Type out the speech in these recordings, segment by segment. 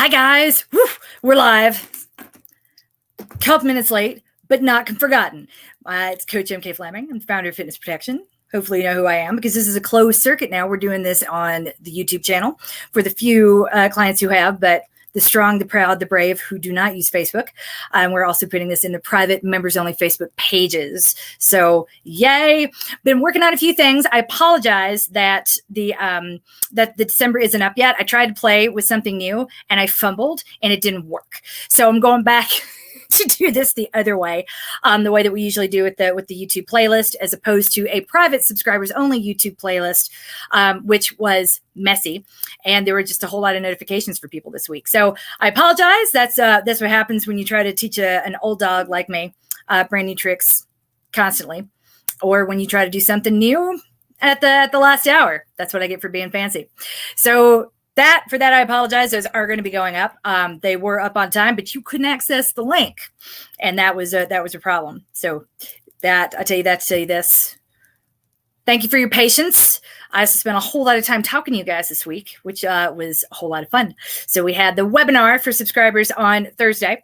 Hi, guys. Woo, we're live. Couple minutes late, but not forgotten. It's Coach MK Fleming. I'm the founder of Fitness Protection. Hopefully you know who I am because this is a closed circuit now. We're doing this on the YouTube channel for the few clients who have, but the strong, the proud, the brave who do not use Facebook. We're also putting this in the private members-only Facebook pages. So yay. Been working on a few things. I apologize that the December isn't up yet. I tried to play with something new and I fumbled and it didn't work. So I'm going back to do this the other way, the way that we usually do with the YouTube playlist, as opposed to a private subscribers only YouTube playlist, which was messy, and there were just a whole lot of notifications for people this week. So I apologize. That's what happens when you try to teach an old dog like me brand new tricks constantly, or when you try to do something new at the last hour. That's what I get for being fancy. So for that, I apologize. Those are going to be going up. They were up on time, but you couldn't access the link, and that was a problem. So that I tell you that to tell you this. Thank you for your patience. I also spent a whole lot of time talking to you guys this week, which was a whole lot of fun. So we had the webinar for subscribers on Thursday,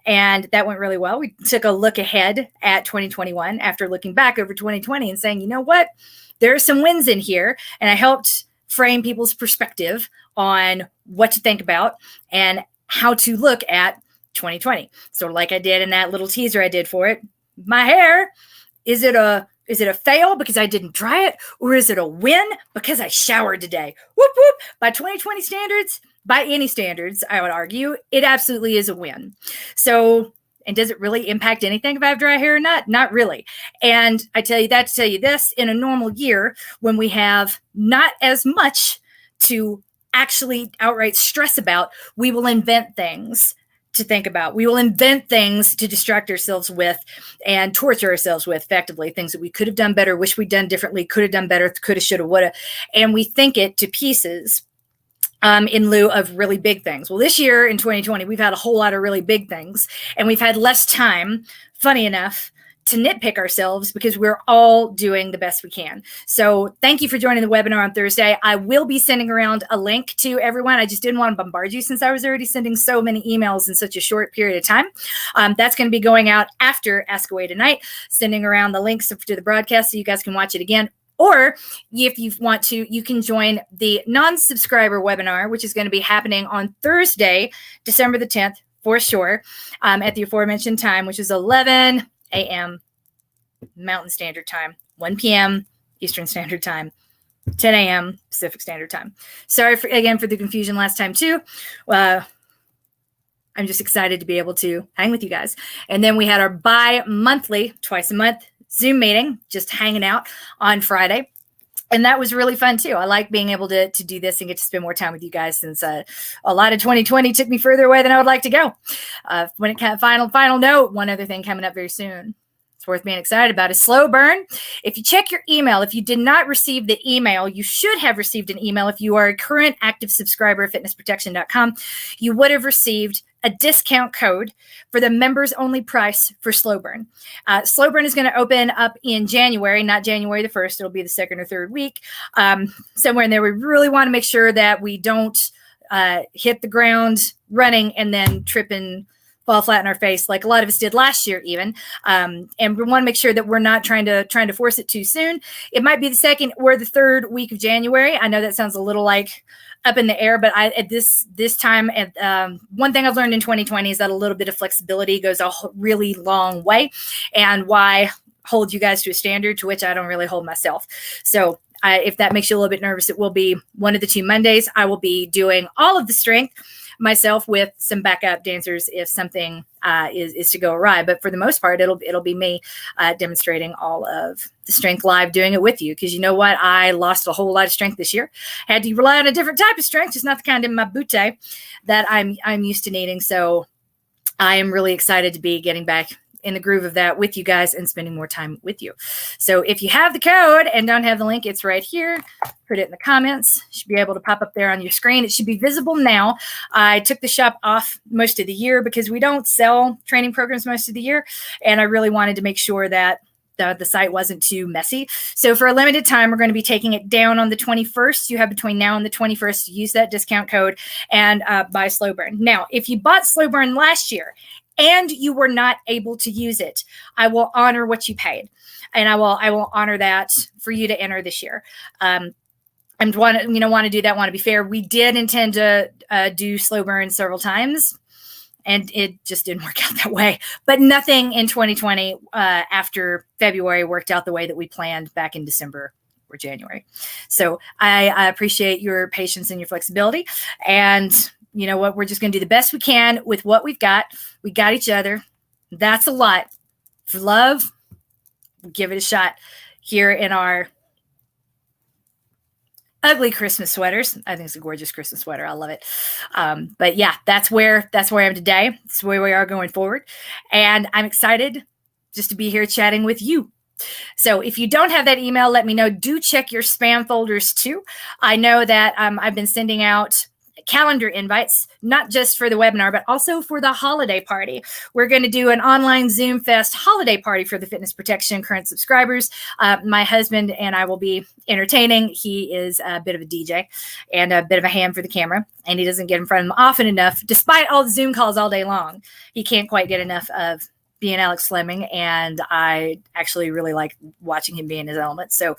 and that went really well. We took a look ahead at 2021 after looking back over 2020 and saying, you know what, there are some wins in here, and I helped frame people's perspective on what to think about and how to look at 2020. So like I did in that little teaser I did for it, my hair, is it a fail because I didn't dry it, or is it a win because I showered today? Whoop, whoop. By 2020 standards, by any standards, I would argue, it absolutely is a win. So, and does it really impact anything if I have dry hair or not? Not really. And I tell you that to tell you this, in a normal year, when we have not as much to actually outright stress about, we will invent things to think about. We will invent things to distract ourselves with and torture ourselves with, effectively, things that we could have done better, wish we'd done differently, could have done better, could have, should have, would have. And we think it to pieces in lieu of really big things. Well, this year in 2020, we've had a whole lot of really big things, and we've had less time, funny enough, to nitpick ourselves because we're all doing the best we can. So thank you for joining the webinar on Thursday. I will be sending around a link to everyone. I just didn't want to bombard you since I was already sending so many emails in such a short period of time. That's going to be going out after Ask Away tonight, sending around the links to the broadcast so you guys can watch it again. Or if you want to, you can join the non-subscriber webinar, which is going to be happening on Thursday, December the 10th, for sure, at the aforementioned time, which is 11 a.m. Mountain Standard Time, 1 p.m. Eastern Standard Time, 10 a.m. Pacific Standard Time. Sorry again for the confusion last time too. I'm just excited to be able to hang with you guys. And then we had our bi-monthly, twice a month Zoom meeting, just hanging out on Friday. And that was really fun too. I like being able to do this and get to spend more time with you guys, since a lot of 2020 took me further away than I would like to go. When it comes, final note, one other thing coming up very soon, it's worth being excited about, is Slow Burn. If you check your email, if you did not receive the email, you should have received an email. If you are a current active subscriber at fitnessprotection.com, you would have received a discount code for the members only price for Slow Burn. Slow Burn is going to open up in January, not January the 1st. It'll be the second or third week, somewhere in there. We really want to make sure that we don't hit the ground running and then trip and fall flat in our face like a lot of us did last year even. And we want to make sure that we're not trying to force it too soon. It might be the second or the third week of January. I know that sounds a little like up in the air, but at this time, one thing I've learned in 2020 is that a little bit of flexibility goes a really long way, and why hold you guys to a standard to which I don't really hold myself. So if that makes you a little bit nervous, it will be one of the 2 Mondays. I will be doing all of the strength myself with some backup dancers if something is to go awry. But for the most part, it'll be me demonstrating all of the strength live, doing it with you. Because you know what? I lost a whole lot of strength this year. Had to rely on a different type of strength, just not the kind in my butte that I'm used to needing. So I am really excited to be getting back in the groove of that with you guys and spending more time with you. So if you have the code and don't have the link, it's right here. Put it in the comments. It should be able to pop up there on your screen. It should be visible now. I took the shop off most of the year because we don't sell training programs most of the year. And I really wanted to make sure that the site wasn't too messy. So for a limited time, we're going to be taking it down on the 21st. You have between now and the 21st to use that discount code and buy Slow Burn. Now, if you bought Slow Burn last year and you were not able to use it, I will honor what you paid, and I will honor that for you to enter this year. And want to do that. Want to be fair. We did intend to do Slow Burn several times, and it just didn't work out that way. But nothing in 2020 after February worked out the way that we planned back in December or January. So I appreciate your patience and your flexibility. And you know what? We're just going to do the best we can with what we've got. We got each other. That's a lot. For love, give it a shot here in our ugly Christmas sweaters. I think it's a gorgeous Christmas sweater. I love it. But yeah, that's where I am today. That's where we are going forward. And I'm excited just to be here chatting with you. So if you don't have that email, let me know. Do check your spam folders too. I know that I've been sending out calendar invites, not just for the webinar, but also for the holiday party. We're going to do an online Zoom Fest holiday party for the Fitness Protection current subscribers. My husband and I will be entertaining. He is a bit of a DJ and a bit of a ham for the camera, and he doesn't get in front of them often enough. Despite all the Zoom calls all day long, he can't quite get enough of being Alex Fleming, and I actually really like watching him be in his element. So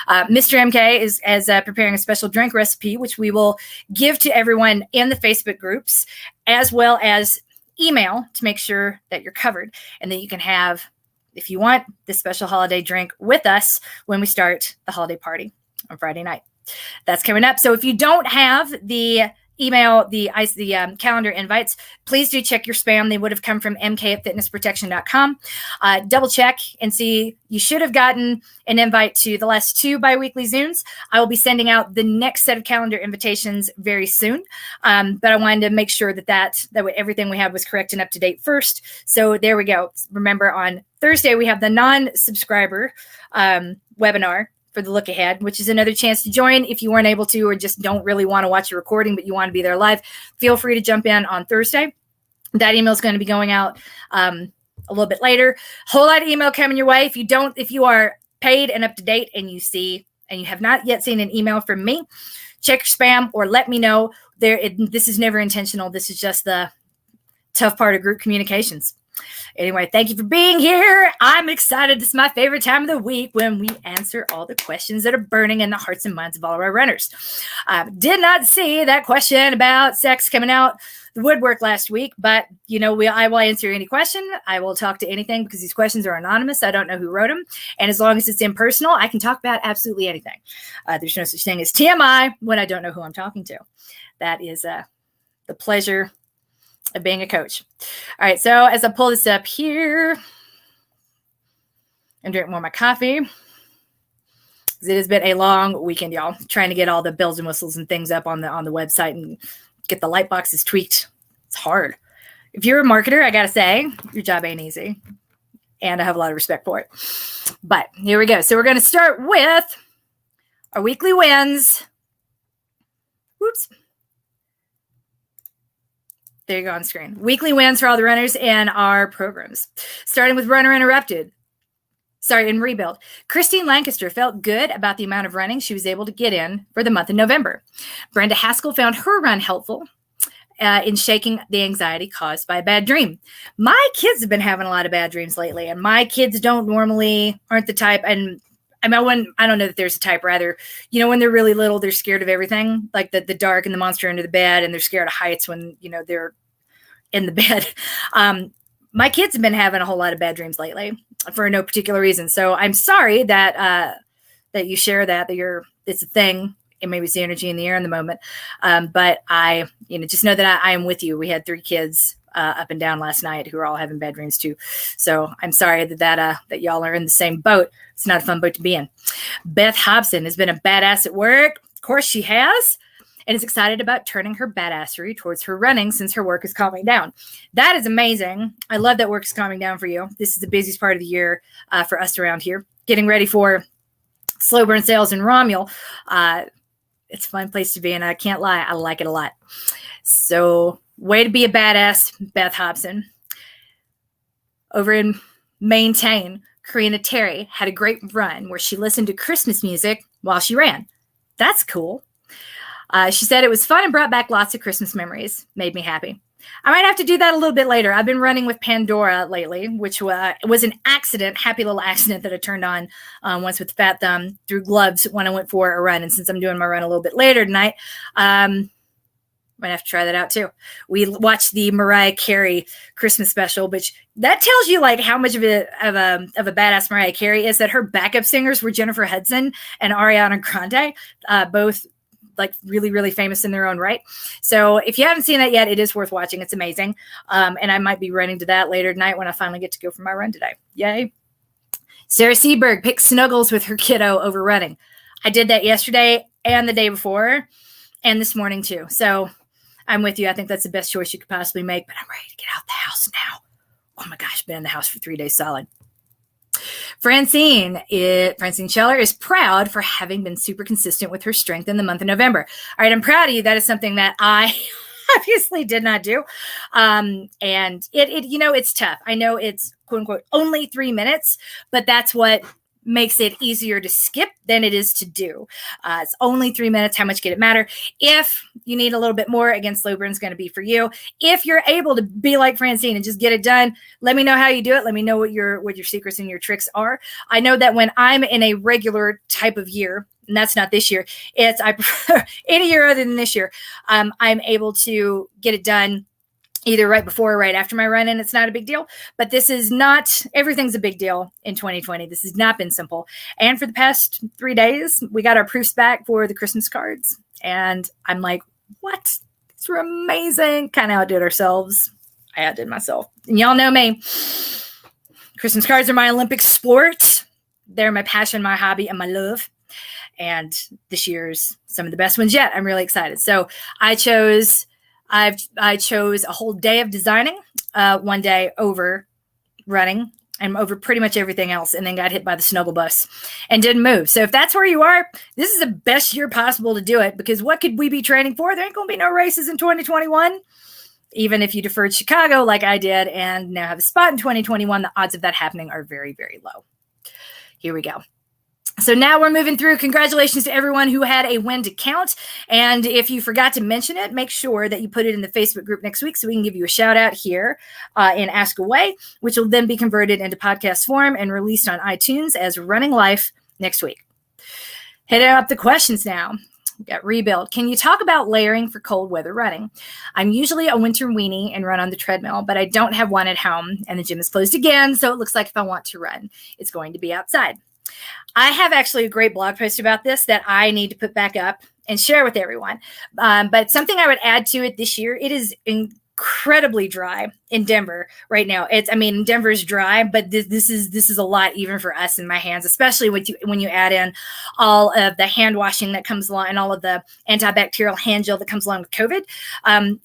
Mr. MK is preparing a special drink recipe, which we will give to everyone in the Facebook groups, as well as email to make sure that you're covered and that you can have, if you want, this special holiday drink with us when we start the holiday party on Friday night. That's coming up. So if you don't have the email, the calendar invites, please do check your spam. They would have come from mk@fitnessprotection.com. Double check and see. You should have gotten an invite to the last 2 biweekly Zooms. I will be sending out the next set of calendar invitations very soon. But I wanted to make sure that everything we had was correct and up to date first. So there we go. Remember, on Thursday, we have the non-subscriber webinar for the look ahead, which is another chance to join if you weren't able to, or just don't really want to watch a recording, but you want to be there live. Feel free to jump in on Thursday. That email is going to be going out a little bit later. Whole lot of email coming your way. If you are paid and up to date and you have not yet seen an email from me, check your spam or let me know. This is never intentional. This is just the tough part of group communications. Anyway, thank you for being here. I'm excited. This is my favorite time of the week when we answer all the questions that are burning in the hearts and minds of all of our runners. Did not see that question about sex coming out the woodwork last week, but I will answer any question. I will talk to anything because these questions are anonymous. I don't know who wrote them. And as long as it's impersonal, I can talk about absolutely anything. There's no such thing as TMI when I don't know who I'm talking to. That is the pleasure of being a coach. All right. So as I pull this up here and drink more of my coffee, it has been a long weekend, y'all, trying to get all the bells and whistles and things up on the website and get the light boxes tweaked. It's hard. If you're a marketer, I got to say, your job ain't easy. And I have a lot of respect for it. But here we go. So we're going to start with our weekly wins. Whoops. There you go on screen. Weekly wins for all the runners in our programs. Starting with Runner Interrupted. In Rebuild. Christine Lancaster felt good about the amount of running she was able to get in for the month of November. Brenda Haskell found her run helpful in shaking the anxiety caused by a bad dream. My kids have been having a lot of bad dreams lately, and my kids aren't the type, and I don't know that there's a type, rather, when they're really little, they're scared of everything, like the dark and the monster under the bed, and they're scared of heights when, they're in the bed. My kids have been having a whole lot of bad dreams lately for no particular reason. So I'm sorry that you share that it's a thing, and maybe it's the energy in the air in the moment. But I, just know that I am with you. We had 3 kids up and down last night who are all having bad dreams too. So I'm sorry that y'all are in the same boat. It's not a fun boat to be in. Beth Hobson has been a badass at work. Of course she has, and is excited about turning her badassery towards her running since her work is calming down. That is amazing. I love that work is calming down for you. This is the busiest part of the year for us around here. Getting ready for Slow Burn sales in Romule. It's a fun place to be, and I can't lie, I like it a lot. So way to be a badass, Beth Hobson. Over in Maintain, Karina Terry had a great run where she listened to Christmas music while she ran. That's cool. She said it was fun and brought back lots of Christmas memories. Made me happy. I might have to do that a little bit later. I've been running with Pandora lately, which was an accident, happy little accident that I turned on once with Fat Thumb through gloves when I went for a run. And since I'm doing my run a little bit later tonight, might have to try that out too. We watched the Mariah Carey Christmas special, which that tells you like how much of a badass Mariah Carey is, that her backup singers were Jennifer Hudson and Ariana Grande, both like really, really famous in their own right. So if you haven't seen that yet, it is worth watching. It's amazing. And I might be running to that later tonight when I finally get to go for my run today. Yay. Sarah Seberg picked snuggles with her kiddo over running. I did that yesterday and the day before and this morning too. So I'm with you. I think that's the best choice you could possibly make, but I'm ready to get out the house now. Oh my gosh, been in the house for 3 days solid. Francine Scheller is proud for having been super consistent with her strength in the month of November. All right, I'm proud of you. That is something that I obviously did not do. And it's tough. I know it's quote unquote only 3 minutes, but that's what makes it easier to skip than it is to do. It's only 3 minutes. How much can it matter? If you need a little bit more, again, slow burn is going to be for you. If you're able to be like Francine and just get it done, let me know how you do it. Let me know what your secrets and your tricks are. I know that when I'm in a regular type of year, and that's not this year, I prefer any year other than this year, I'm able to get it done either right before or right after my run, and it's not a big deal. But this is not, everything's a big deal in 2020. This has not been simple. And for the past 3 days, we got our proofs back for the Christmas cards. And I'm like, what? These were amazing. Kind of outdid ourselves. I outdid myself. And y'all know me. Christmas cards are my Olympic sport. They're my passion, my hobby, and my love. And this year's some of the best ones yet. I'm really excited. So I chose a whole day of designing, one day over running and over pretty much everything else, and then got hit by the snuggle bus and didn't move. So if that's where you are, this is the best year possible to do it, because what could we be training for? There ain't going to be no races in 2021. Even if you deferred Chicago like I did and now have a spot in 2021, the odds of that happening are very, very low. Here we go. So now we're moving through. Congratulations to everyone who had a win to count. And if you forgot to mention it, make sure that you put it in the Facebook group next week so we can give you a shout out here in Ask Away, which will then be converted into podcast form and released on iTunes as Running Life next week. Heading up the questions now. We've got Rebuild. Can you talk about layering for cold weather running? I'm usually a winter weenie and run on the treadmill, but I don't have one at home and the gym is closed again. So it looks like if I want to run, it's going to be outside. I have actually a great blog post about this that I need to put back up and share with everyone. But something I would add to it this year, it is incredibly dry in Denver right now. Denver's dry, but this is a lot even for us in my hands, especially when you add in all of the hand washing that comes along and all of the antibacterial hand gel that comes along with COVID.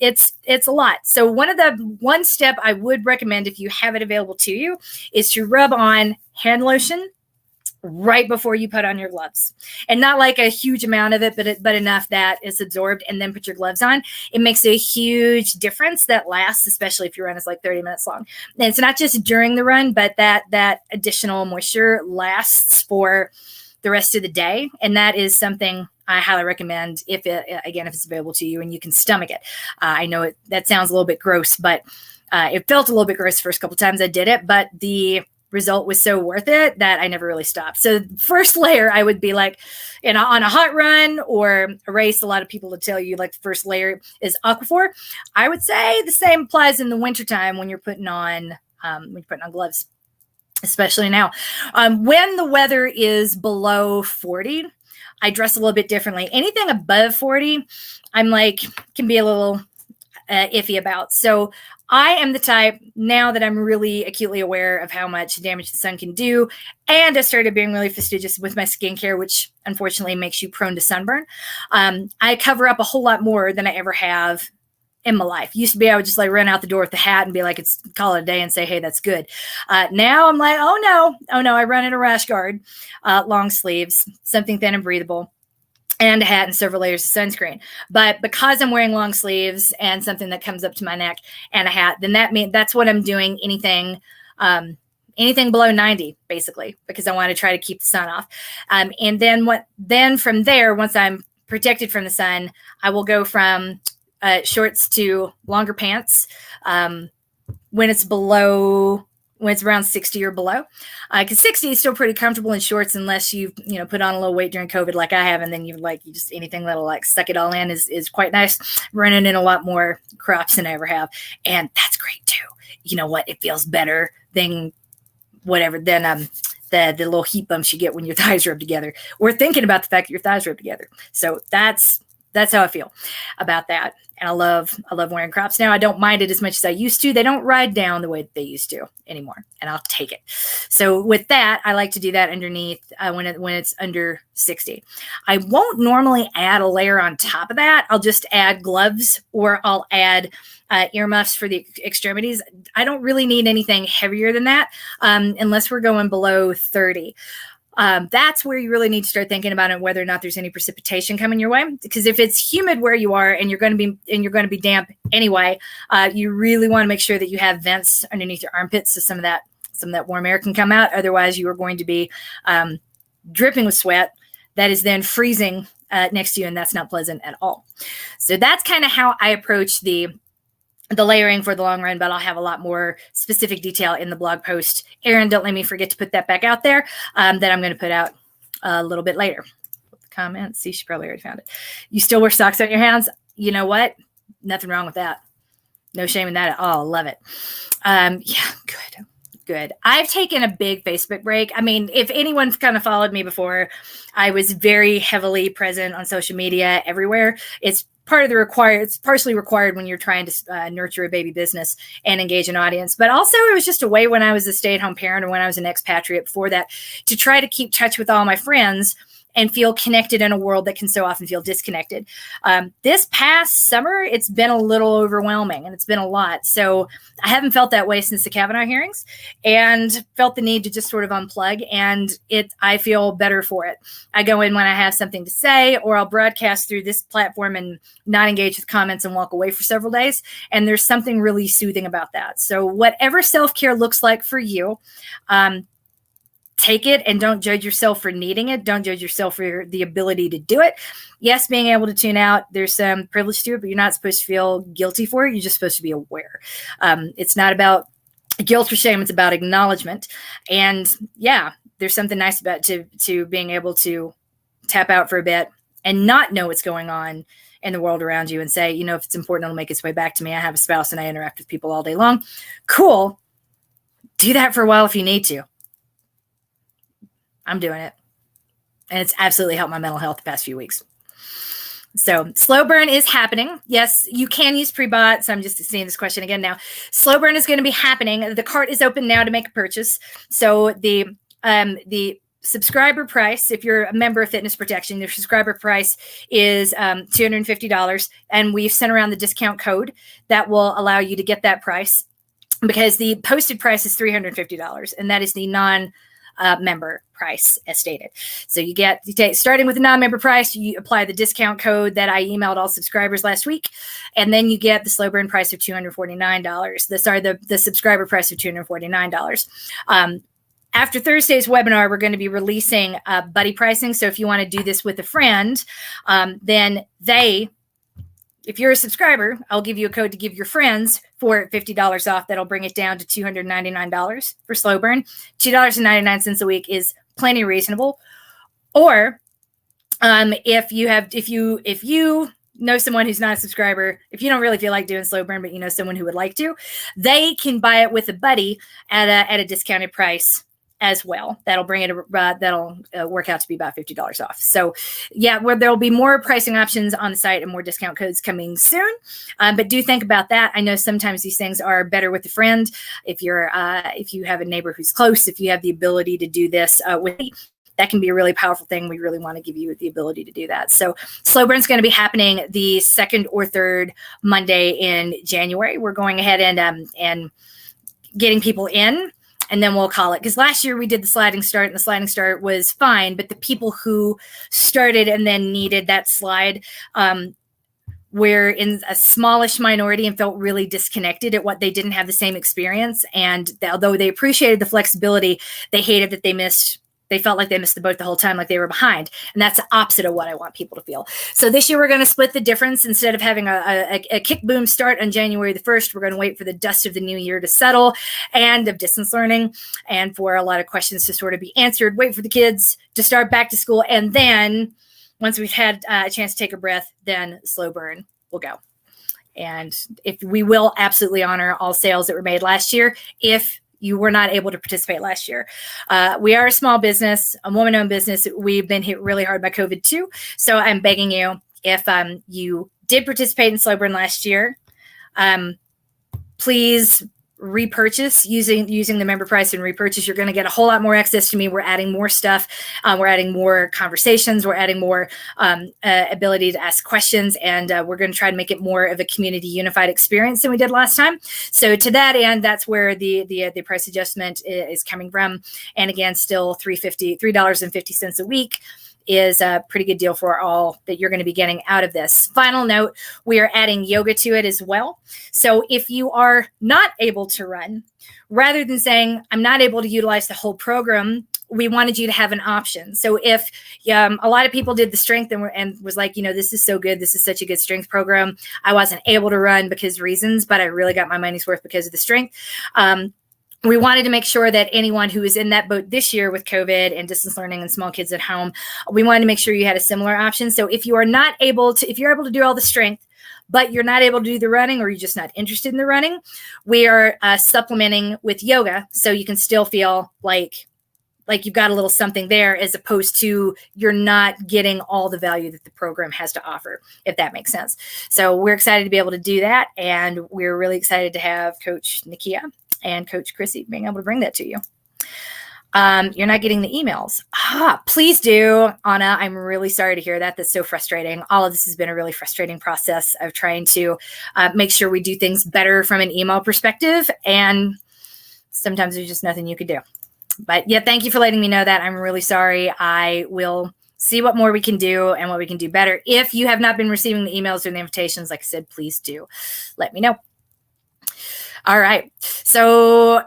It's a lot. So one step I would recommend if you have it available to you is to rub on hand lotion right before you put on your gloves, and not like a huge amount of it, but enough that it's absorbed, and then put your gloves on. It makes a huge difference that lasts, especially if your run is like 30 minutes long. And it's not just during the run, but that additional moisture lasts for the rest of the day. And that is something I highly recommend if it's available to you and you can stomach it. I know that sounds a little bit gross, but it felt a little bit gross the first couple times I did it, but the result was so worth it that I never really stopped. So first layer, I would be like, on a hot run or a race, a lot of people would tell you like the first layer is Aquaphor. I would say the same applies in the wintertime when you're putting on gloves, especially now. When the weather is below 40, I dress a little bit differently. Anything above 40, I'm like, can be a little iffy about. So I am the type, now that I'm really acutely aware of how much damage the sun can do, and I started being really fastidious with my skincare, which unfortunately makes you prone to sunburn. I cover up a whole lot more than I ever have in my life. Used to be I would just like run out the door with the hat and be like, it's call it a day and say, hey, that's good. Now I'm like, oh no, I run in a rash guard, long sleeves, something thin and breathable, and a hat and several layers of sunscreen. But because I'm wearing long sleeves and something that comes up to my neck and a hat, then that's what I'm doing. Anything anything below 90, basically, because I want to try to keep the sun off. And then from there, once I'm protected from the sun, I will go from shorts to longer pants when it's around 60 or below, because 60 is still pretty comfortable in shorts unless you put on a little weight during COVID like I have, and then you just anything that'll like suck it all in is quite nice. Running in a lot more crops than I ever have, and that's great too. You know what? It feels better than the little heat bumps you get when your thighs rub together, or thinking about the fact that your thighs rub together. So that's how I feel about that. And I love wearing crops now. I don't mind it as much as I used to. They don't ride down the way that they used to anymore, and I'll take it. So with that, I like to do that underneath when it's under 60. I won't normally add a layer on top of that. I'll just add gloves, or I'll add earmuffs for the extremities. I don't really need anything heavier than that unless we're going below 30. That's where you really need to start thinking about it, whether or not there's any precipitation coming your way. Because if it's humid where you are and you're going to be damp anyway, you really want to make sure that you have vents underneath your armpits so some of that warm air can come out. Otherwise, you are going to be dripping with sweat that is then freezing next to you, and that's not pleasant at all. So that's kind of how I approach the layering for the long run, but I'll have a lot more specific detail in the blog post. Erin, don't let me forget to put that back out there, that I'm going to put out a little bit later. Comments. See, she probably already found it. You still wear socks on your hands? You know what? Nothing wrong with that. No shame in that at all. Love it. Yeah, good. I've taken a big Facebook break. I mean, if anyone's kind of followed me before, I was very heavily present on social media everywhere. It's partially required when you're trying to nurture a baby business and engage an audience. But also it was just a way when I was a stay-at-home parent, or when I was an expatriate before that, to try to keep touch with all my friends and feel connected in a world that can so often feel disconnected. This past summer, it's been a little overwhelming, and it's been a lot. So I haven't felt that way since the Kavanaugh hearings, and felt the need to just sort of unplug, and I feel better for it. I go in when I have something to say, or I'll broadcast through this platform and not engage with comments and walk away for several days. And there's something really soothing about that. So whatever self-care looks like for you, take it, and don't judge yourself for needing it. Don't judge yourself for the ability to do it. Yes, being able to tune out, there's some privilege to it, but you're not supposed to feel guilty for it. You're just supposed to be aware. It's not about guilt or shame. It's about acknowledgement. And yeah, there's something nice about to being able to tap out for a bit and not know what's going on in the world around you, and say, if it's important, it'll make its way back to me. I have a spouse and I interact with people all day long. Cool. Do that for a while if you need to. I'm doing it. And it's absolutely helped my mental health the past few weeks. So slow burn is happening. Yes, you can use pre-bought. So I'm just seeing this question again now. Slow burn is going to be happening. The cart is open now to make a purchase. So the subscriber price, if you're a member of Fitness Protection, your subscriber price is $250. And we've sent around the discount code that will allow you to get that price, because the posted price is $350. And that is the member price as stated. So you take starting with the non-member price, you apply the discount code that I emailed all subscribers last week, and then you get the slow burn price of $249. The subscriber price of $249. After Thursday's webinar, we're going to be releasing buddy pricing. So if you want to do this with a friend, then if you're a subscriber, I'll give you a code to give your friends for $50 off. That'll bring it down to $299 for slow burn. $2.99 a week is plenty reasonable. Or if you know someone who's not a subscriber, if you don't really feel like doing slow burn, but you know someone who would like to, they can buy it with a buddy at a discounted price as well. That'll bring it, that'll work out to be about $50 off. So yeah, there'll be more pricing options on the site and more discount codes coming soon. But do think about that. I know sometimes these things are better with a friend. If you have a neighbor who's close, if you have the ability to do this with me, that can be a really powerful thing. We really want to give you the ability to do that. So slow burn is going to be happening the second or third Monday in January. We're going ahead and getting people in, and then we'll call it. Because last year we did the sliding start, and the sliding start was fine. But the people who started and then needed that slide were in a smallish minority and felt really disconnected at what they didn't have the same experience. And although they appreciated the flexibility, they hated that they felt like they missed the boat the whole time, like they were behind. And that's the opposite of what I want people to feel. So this year we're going to split the difference. Instead of having a kick boom start on January the 1st, we're going to wait for the dust of the new year to settle and of distance learning and for a lot of questions to sort of be answered, wait for the kids to start back to school. And then once we've had a chance to take a breath, then slow burn will go. And if we will absolutely honor all sales that were made last year, if you were not able to participate last year. We are a small business, a woman-owned business. We've been hit really hard by COVID too. So I'm begging you, if you did participate in Slow Burn last year, please repurchase using the member price and repurchase. You're going to get a whole lot more access to me. We're adding more stuff. We're adding more conversations. We're adding more ability to ask questions, and we're going to try to make it more of a community unified experience than we did last time. So to that end, that's where the price adjustment is coming from. And again, still $3.50 a week is a pretty good deal for all that you're going to be getting out of this. Final note, we are adding yoga to it as well. So if you are not able to run, rather than saying, I'm not able to utilize the whole program, we wanted you to have an option. So if a lot of people did the strength and was like, this is so good. This is such a good strength program. I wasn't able to run because of reasons, but I really got my money's worth because of the strength. We wanted to make sure that anyone who is in that boat this year with COVID and distance learning and small kids at home, we wanted to make sure you had a similar option. So if you are not able to, if you're able to do all the strength, but you're not able to do the running or you're just not interested in the running, we are supplementing with yoga. So you can still feel like you've got a little something there, as opposed to you're not getting all the value that the program has to offer, if that makes sense. So we're excited to be able to do that. And we're really excited to have Coach Nakia and Coach Chrissy being able to bring that to you. You're not getting the emails. Please do, Anna. I'm really sorry to hear that. That's so frustrating. All of this has been a really frustrating process of trying to make sure we do things better from an email perspective. And sometimes there's just nothing you could do. But yeah, thank you for letting me know that. I'm really sorry. I will see what more we can do and what we can do better. If you have not been receiving the emails or the invitations, like I said, please do let me know. All right. So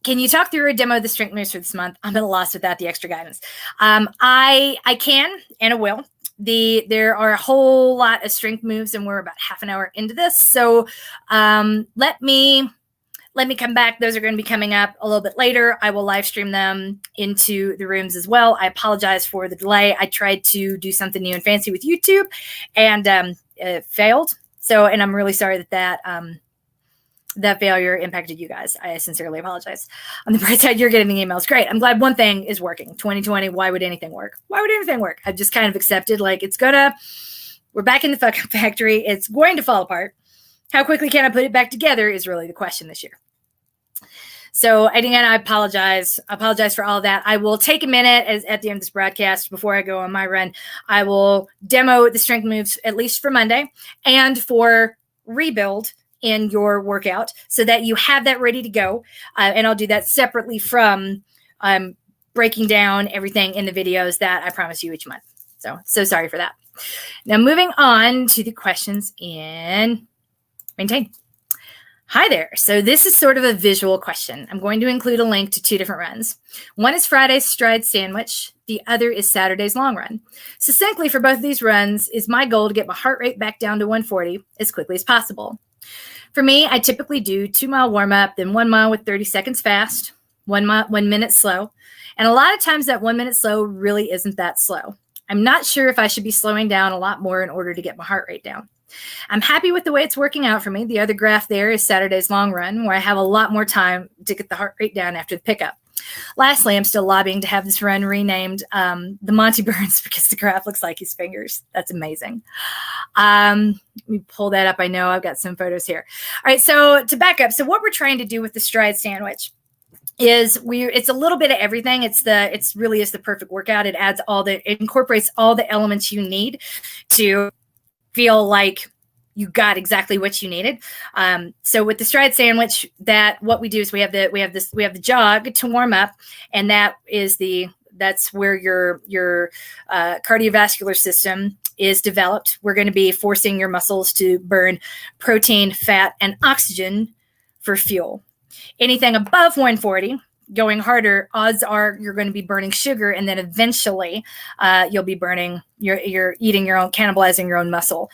can you talk through a demo of the strength moves for this month? I'm at a loss without the extra guidance. I can and I will. There are a whole lot of strength moves, and we're about half an hour into this. So let me come back. Those are going to be coming up a little bit later. I will live stream them into the rooms as well. I apologize for the delay. I tried to do something new and fancy with YouTube, and it failed. So, and I'm really sorry that failure impacted you guys. I sincerely apologize. On the bright side, you're getting the emails. Great. I'm glad one thing is working. 2020, why would anything work? Why would anything work? I've just kind of accepted, like, we're back in the fucking factory. It's going to fall apart. How quickly can I put it back together is really the question this year. So again, I apologize. I apologize for all of that. I will take a minute at the end of this broadcast before I go on my run. I will demo the strength moves, at least for Monday, and for rebuild in your workout, so that you have that ready to go. And I'll do that separately from breaking down everything in the videos that I promise you each month. So sorry for that. Now moving on to the questions in Maintain. Hi there. So this is sort of a visual question. I'm going to include a link to two different runs. One is Friday's Stride Sandwich. The other is Saturday's Long Run. Succinctly, for both of these runs, is my goal to get my heart rate back down to 140 as quickly as possible. For me, I typically do 2-mile warm-up, then 1 mile with 30 seconds fast, 1 minute slow. And a lot of times that 1 minute slow really isn't that slow. I'm not sure if I should be slowing down a lot more in order to get my heart rate down. I'm happy with the way it's working out for me. The other graph there is Saturday's Long Run, where I have a lot more time to get the heart rate down after the pickup. Lastly, I'm still lobbying to have this run renamed the Monty Burns, because the graph looks like his fingers. That's amazing. Let me pull that up. I know I've got some photos here. All right, so to back up, so what we're trying to do with the Stride Sandwich is it's a little bit of everything. It's really is the perfect workout. It incorporates all the elements you need to feel like you got exactly what you needed. So with the Stride Sandwich, what we do is we have the jog to warm up, and that's where your cardiovascular system is developed, we're going to be forcing your muscles to burn protein, fat, and oxygen for fuel. Anything above 140, going harder, odds are you're going to be burning sugar, and then eventually you'll be burning, you're eating your own, cannibalizing your own muscle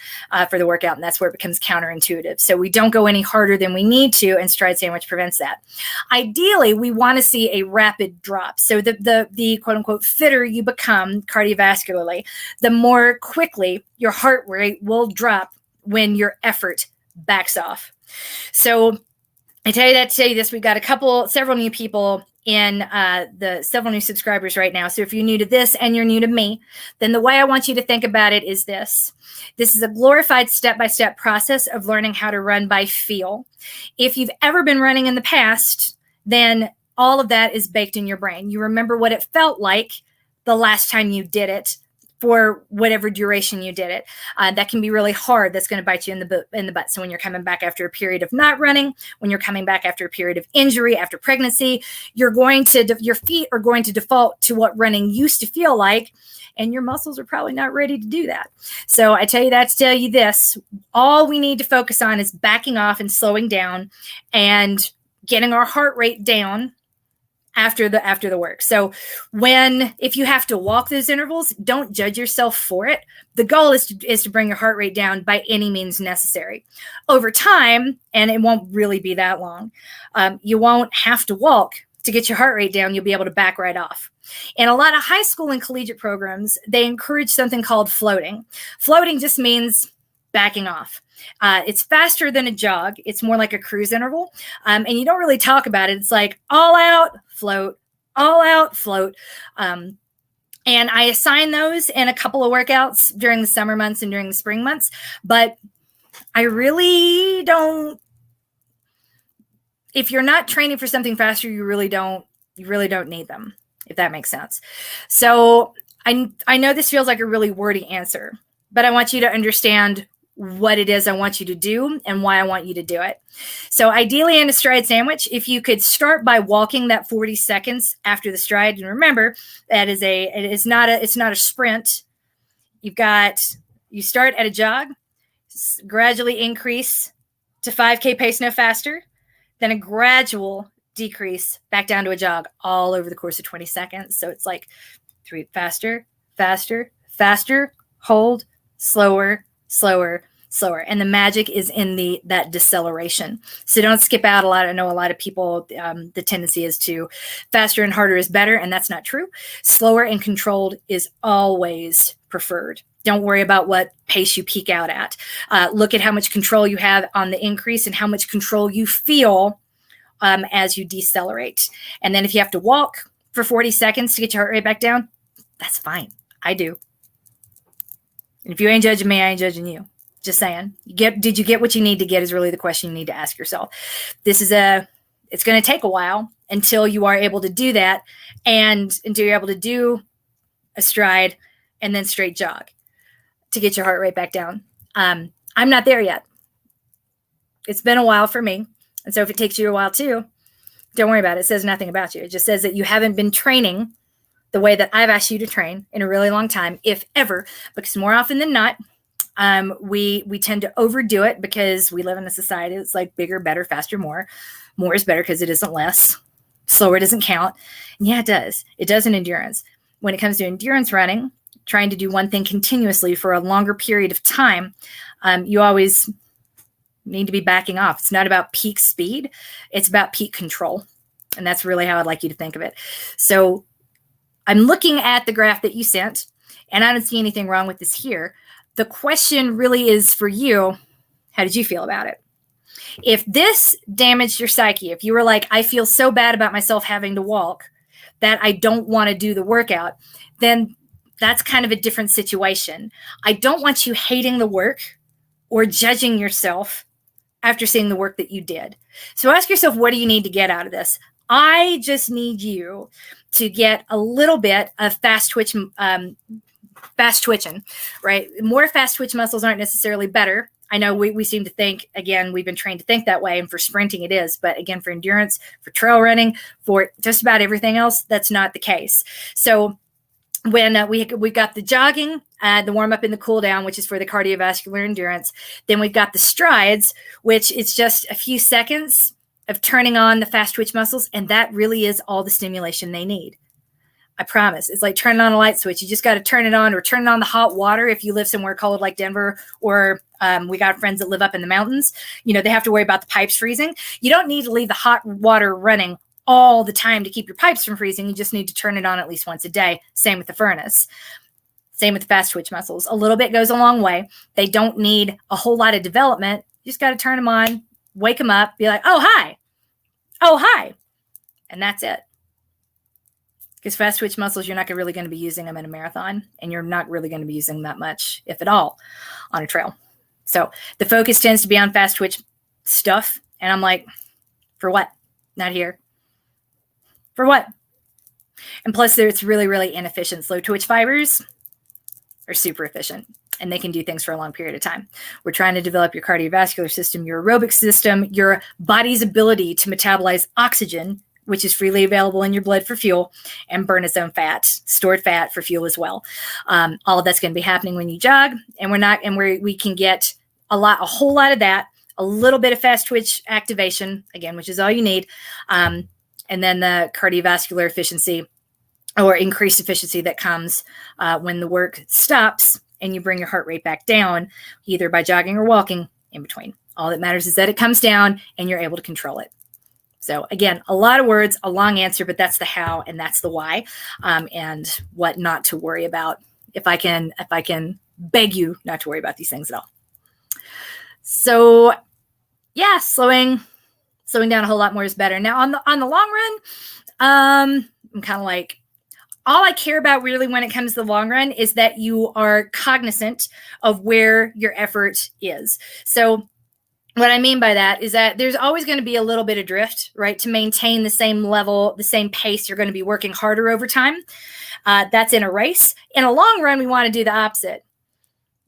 for the workout, and that's where it becomes counterintuitive. So we don't go any harder than we need to, and Stride Sandwich prevents that. Ideally, we want to see a rapid drop. So the quote unquote fitter you become cardiovascularly, the more quickly your heart rate will drop when your effort backs off. So I tell you that to tell you this, we've got several new people in several new subscribers right now. So if you're new to this and you're new to me, then the way I want you to think about it is this. This is a glorified step-by-step process of learning how to run by feel. If you've ever been running in the past, then all of that is baked in your brain. You remember what it felt like the last time you did it, for whatever duration you did it. That can be really hard. That's going to bite you in the butt. So when you're coming back after a period of not running, when you're coming back after a period of injury, after pregnancy, your feet are going to default to what running used to feel like, and your muscles are probably not ready to do that. So I tell you that to tell you this, all we need to focus on is backing off and slowing down and getting our heart rate down after the work. So if you have to walk those intervals, don't judge yourself for it. The goal is to bring your heart rate down by any means necessary. Over time, and it won't really be that long, you won't have to walk to get your heart rate down. You'll be able to back right off. In a lot of high school and collegiate programs, they encourage something called floating. Floating just means backing off. It's faster than a jog. It's more like a cruise interval. And you don't really talk about it. It's like all out, float, all out, float. And I assign those in a couple of workouts during the summer months and during the spring months. But I really don't, if you're not training for something faster, you really don't need them, if that makes sense. So I know this feels like a really wordy answer, but I want you to understand what it is I want you to do and why I want you to do it. So ideally in a stride sandwich, if you could start by walking that 40 seconds after the stride, and remember that it's not a sprint. You start at a jog, gradually increase to 5K pace, no faster, then a gradual decrease back down to a jog all over the course of 20 seconds. So it's like 3 faster, faster, faster, hold, slower, slower, slower. And the magic is in that deceleration. So don't skip out a lot. I know a lot of people, the tendency is to faster and harder is better, and that's not true. Slower and controlled is always preferred. Don't worry about what pace you peak out at. Look at how much control you have on the increase and how much control you feel as you decelerate. And then if you have to walk for 40 seconds to get your heart rate back down, that's fine. I do. And if you ain't judging me, I ain't judging you. Just saying. Did you get what you need to get is really the question you need to ask yourself. It's going to take a while until you are able to do that, and until you're able to do a stride and then straight jog to get your heart rate back down. I'm not there yet. It's been a while for me. And so if it takes you a while too, don't worry about it. It says nothing about you. It just says that you haven't been training the way that I've asked you to train in a really long time, if ever, because more often than not, we tend to overdo it because we live in a society that's like bigger, better, faster, more. More is better because it isn't less. Slower doesn't count. And yeah, it does. It does in endurance. When it comes to endurance running, trying to do one thing continuously for a longer period of time, you always need to be backing off. It's not about peak speed. It's about peak control. And that's really how I'd like you to think of it. So I'm looking at the graph that you sent, and I don't see anything wrong with this here. The question really is for you, how did you feel about it? If this damaged your psyche, if you were like, I feel so bad about myself having to walk that I don't want to do the workout, then that's kind of a different situation. I don't want you hating the work or judging yourself after seeing the work that you did. So ask yourself, what do you need to get out of this? I just need you to get a little bit of fast twitching, right? More fast twitch muscles aren't necessarily better. I know we seem to think, again, we've been trained to think that way, and for sprinting it is, but again, for endurance, for trail running, for just about everything else, that's not the case. So when we've got the jogging, the warm up and the cool down, which is for the cardiovascular endurance. Then we've got the strides, which is just a few seconds of turning on the fast twitch muscles. And that really is all the stimulation they need. I promise. It's like turning on a light switch. You just got to turn it on, or turn on the hot water if you live somewhere cold like Denver, or we got friends that live up in the mountains. They have to worry about the pipes freezing. You don't need to leave the hot water running all the time to keep your pipes from freezing. You just need to turn it on at least once a day. Same with the furnace. Same with the fast twitch muscles. A little bit goes a long way. They don't need a whole lot of development. You just got to turn them on, wake them up, be like, oh, hi. Oh, hi. And that's it. Because fast twitch muscles, you're not really going to be using them in a marathon, and you're not really going to be using them that much, if at all, on a trail. So the focus tends to be on fast twitch stuff. And I'm like, for what? Not here. For what? And plus, it's really, really inefficient. Slow twitch fibers are super efficient, and they can do things for a long period of time. We're trying to develop your cardiovascular system, your aerobic system, your body's ability to metabolize oxygen, which is freely available in your blood for fuel, and burn its own fat, stored fat for fuel as well. All of that's going to be happening when you jog, and we can get a whole lot of that, a little bit of fast twitch activation, again, which is all you need. And then the cardiovascular efficiency or increased efficiency that comes when the work stops and you bring your heart rate back down, either by jogging or walking in between. All that matters is that it comes down and you're able to control it. So again, a lot of words, a long answer, but that's the how and that's the why, and what not to worry about. If I can beg you not to worry about these things at all. So yeah, slowing down a whole lot more is better. Now on the long run, I'm kind of like, all I care about really when it comes to the long run is that you are cognizant of where your effort is. So what I mean by that is that there's always going to be a little bit of drift, right? To maintain the same level, the same pace, you're going to be working harder over time. That's in a race. In a long run, we want to do the opposite.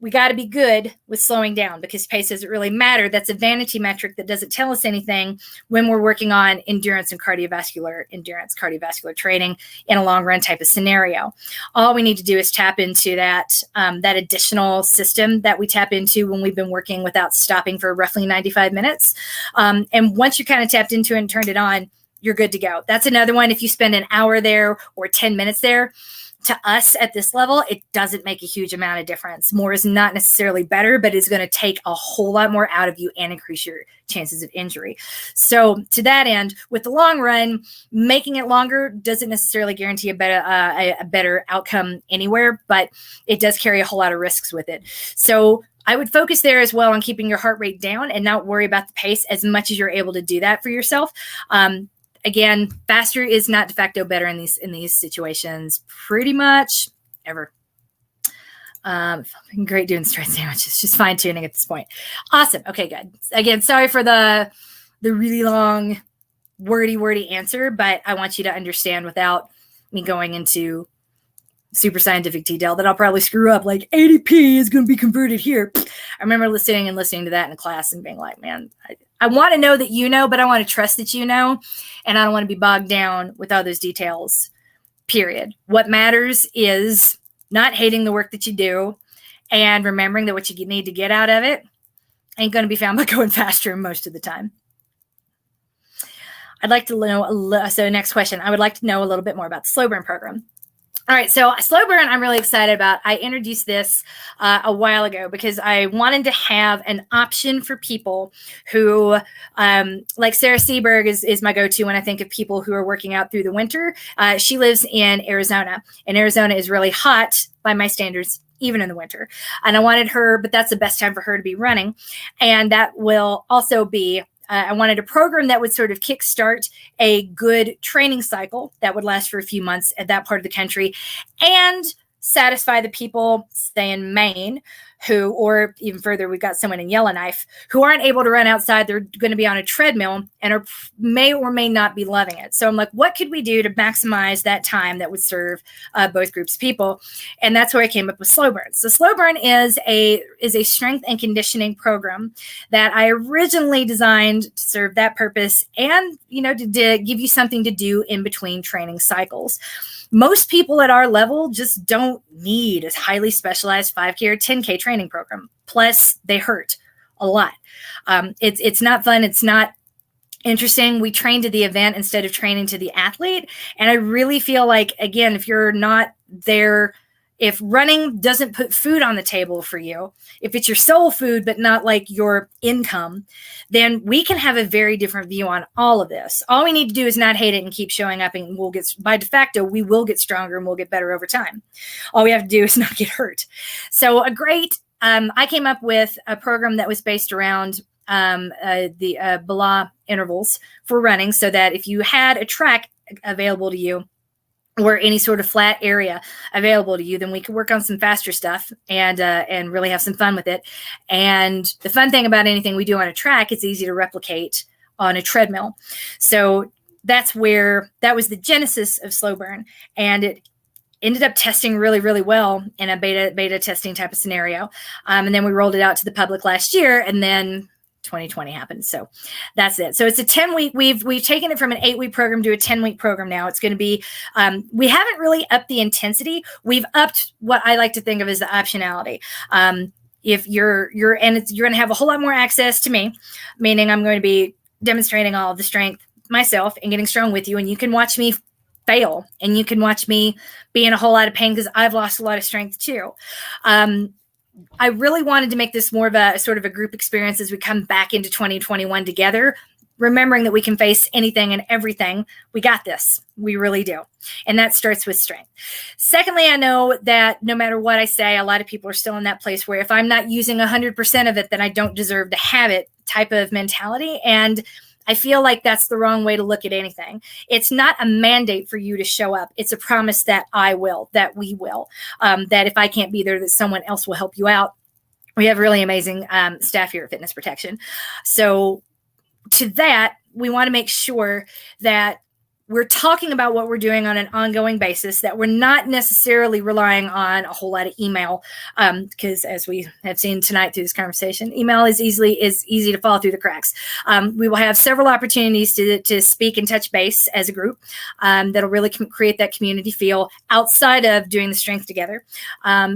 We got to be good with slowing down, because pace doesn't really matter. That's a vanity metric that doesn't tell us anything when we're working on endurance and cardiovascular training in a long run type of scenario. All we need to do is tap into that additional system that we tap into when we've been working without stopping for roughly 95 minutes. And once you kind of tapped into it and turned it on, you're good to go. That's another one. If you spend an hour there or 10 minutes there, to us at this level, it doesn't make a huge amount of difference. More is not necessarily better, but it's going to take a whole lot more out of you and increase your chances of injury. So to that end, with the long run, making it longer doesn't necessarily guarantee a better outcome anywhere, but it does carry a whole lot of risks with it. So I would focus there as well on keeping your heart rate down and not worry about the pace as much as you're able to do that for yourself. Again, faster is not de facto better in these situations pretty much ever. Great doing straight sandwiches, just fine tuning at this point. Awesome. Okay, good. Again, sorry for the really long, wordy answer, but I want you to understand without me going into super scientific detail that I'll probably screw up. Like ADP is going to be converted here. I remember listening to that in a class and being like, man, I want to know that you know, but I want to trust that you know, and I don't want to be bogged down with all those details, period. What matters is not hating the work that you do and remembering that what you need to get out of it ain't going to be found by going faster most of the time. I'd like to know, so next question, I would like to know a little bit more about the Slow Burn program. All right, so Slow Burn, I'm really excited about. I introduced this a while ago because I wanted to have an option for people who, like Sarah Seberg is my go-to when I think of people who are working out through the winter. She lives in Arizona, and Arizona is really hot by my standards, even in the winter. And I wanted her, but that's the best time for her to be running. And that will also be I wanted a program that would sort of kickstart a good training cycle that would last for a few months at that part of the country and satisfy the people, say in Maine, who, or even further, we've got someone in Yellowknife who aren't able to run outside. They're going to be on a treadmill and may or may not be loving it. So I'm like, what could we do to maximize that time that would serve both groups of people? And that's where I came up with Slow Burn. So Slow Burn is a strength and conditioning program that I originally designed to serve that purpose and, to give you something to do in between training cycles. most people at our level just don't need a highly specialized 5K or 10K training program. Plus, they hurt a lot. It's not fun. It's not interesting. We train to the event instead of training to the athlete. And I really feel like, again, if you're not there, if running doesn't put food on the table for you, if it's your soul food, but not like your income, then we can have a very different view on all of this. All we need to do is not hate it and keep showing up, and we'll get, by de facto, we will get stronger and we'll get better over time. All we have to do is not get hurt. So I came up with a program that was based around the Bala intervals for running, so that if you had a track available to you or any sort of flat area available to you, then we could work on some faster stuff and really have some fun with it. And the fun thing about anything we do on a track, it's easy to replicate on a treadmill. So that was the genesis of Slow Burn, and it ended up testing really, really well in a beta testing type of scenario. And then we rolled it out to the public last year, and then 2020 happened. So that's it. So it's a 10-week. We've taken it from an 8-week program to a 10-week program now. It's going to be, we haven't really upped the intensity. We've upped what I like to think of as the optionality. If you're going to have a whole lot more access to me, meaning I'm going to be demonstrating all of the strength myself and getting strong with you. And you can watch me fail, and you can watch me be in a whole lot of pain because I've lost a lot of strength too. I really wanted to make this more of a sort of a group experience as we come back into 2021 together, remembering that we can face anything and everything. We got this. We really do. And that starts with strength. Secondly, I know that no matter what I say, a lot of people are still in that place where if I'm not using 100% of it, then I don't deserve to have it type of mentality. And I feel like that's the wrong way to look at anything. It's not a mandate for you to show up. It's a promise that I will, that we will, that if I can't be there, that someone else will help you out. We have really amazing staff here at Fitness Protection. So to that, we want to make sure that we're talking about what we're doing on an ongoing basis, that we're not necessarily relying on a whole lot of email, because as we have seen tonight through this conversation, email is easy to fall through the cracks. We will have several opportunities to speak and touch base as a group that'll really create that community feel outside of doing the strength together.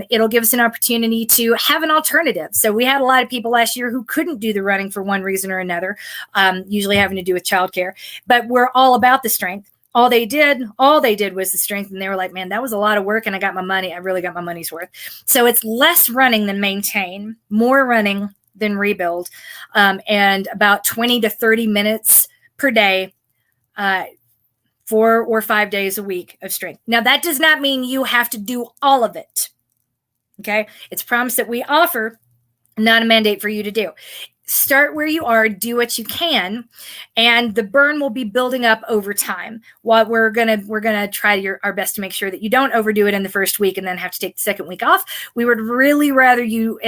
It'll give us an opportunity to have an alternative. So we had a lot of people last year who couldn't do the running for one reason or another, usually having to do with childcare, but we're all about the strength. All they did was the strength. And they were like, man, that was a lot of work. And I got my money. I really got my money's worth. So it's less running than maintain, more running than rebuild, and about 20 to 30 minutes per day, 4 or 5 days a week of strength. Now, that does not mean you have to do all of it. Okay. It's a promise that we offer, not a mandate for you to do. Start where you are, do what you can, and the burn will be building up over time. What we're gonna try our best to make sure that you don't overdo it in the first week and then have to take the second week off. We would really rather you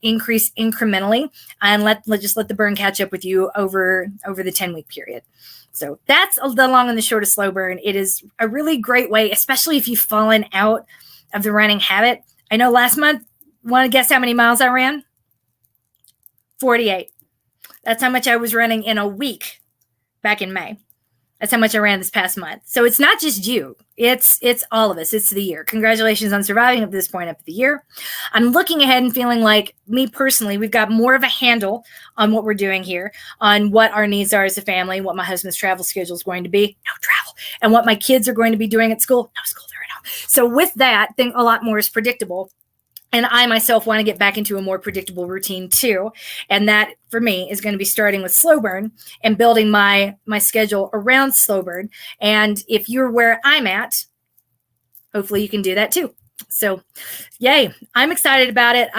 increase incrementally and let the burn catch up with you over the 10-week period. So that's the long and the short of Slow Burn. It is a really great way, especially if you've fallen out of the running habit. I know last month, want to guess how many miles I ran? 48. That's how much I was running in a week back in May. That's how much I ran this past month. So it's not just you. It's all of us. It's the year. Congratulations on surviving up to this point up the year. I'm looking ahead and feeling like, me personally, we've got more of a handle on what we're doing here, on what our needs are as a family, what my husband's travel schedule is going to be, no travel, and what my kids are going to be doing at school, no school there at all. So with that, I think a lot more is predictable. And I myself want to get back into a more predictable routine too. And that for me is going to be starting with Slow Burn and building my schedule around Slow Burn. And if you're where I'm at, hopefully you can do that too. So yay, I'm excited about it.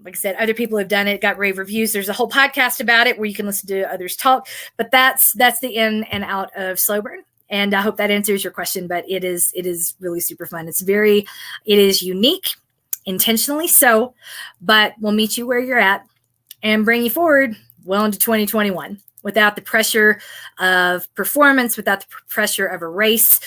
Like I said, other people have done it, got rave reviews. There's a whole podcast about it where you can listen to others talk, but that's the in and out of Slow Burn. And I hope that answers your question, but it is really super fun. It is unique. Intentionally so, but we'll meet you where you're at and bring you forward well into 2021 without the pressure of performance, without the pressure of a race.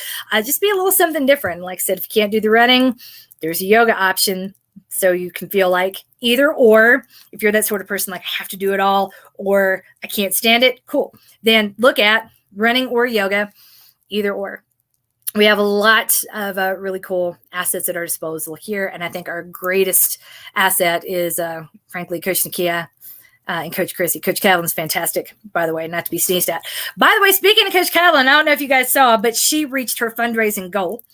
Just be a little something different. Like I said, if you can't do the running, there's a yoga option. So you can feel like either or. If you're that sort of person, like I have to do it all or I can't stand it, cool. Then look at running or yoga, either or. we have a lot of really cool assets at our disposal here. And I think our greatest asset is, frankly, Coach Nakia and Coach Chrissy. Coach Calvin's fantastic, by the way, not to be sneezed at. By the way, speaking of Coach Calvin, I don't know if you guys saw, but she reached her fundraising goal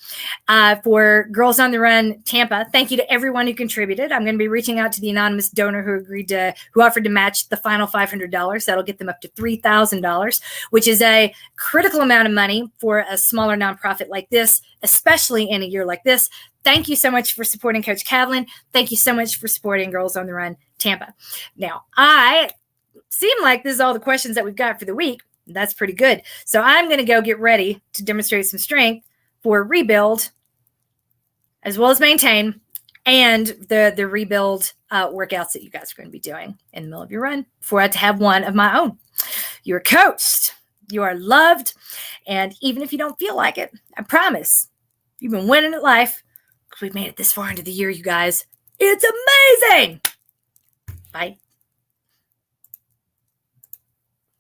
for Girls on the Run Tampa. Thank you to everyone who contributed. I'm going to be reaching out to the anonymous donor who offered to match the final $500. That'll get them up to $3,000, which is a critical amount of money for a smaller nonprofit like this, especially in a year like this. Thank you so much for supporting Coach Cavlin. Thank you so much for supporting Girls on the Run Tampa. Now, I seem like this is all the questions that we've got for the week. That's pretty good. So I'm going to go get ready to demonstrate some strength for rebuild as well as maintain and the rebuild workouts that you guys are going to be doing in the middle of your run before I have one of my own. You're coached. You are loved. And even if you don't feel like it, I promise you've been winning at life because we've made it this far into the year, you guys. It's amazing. Bye.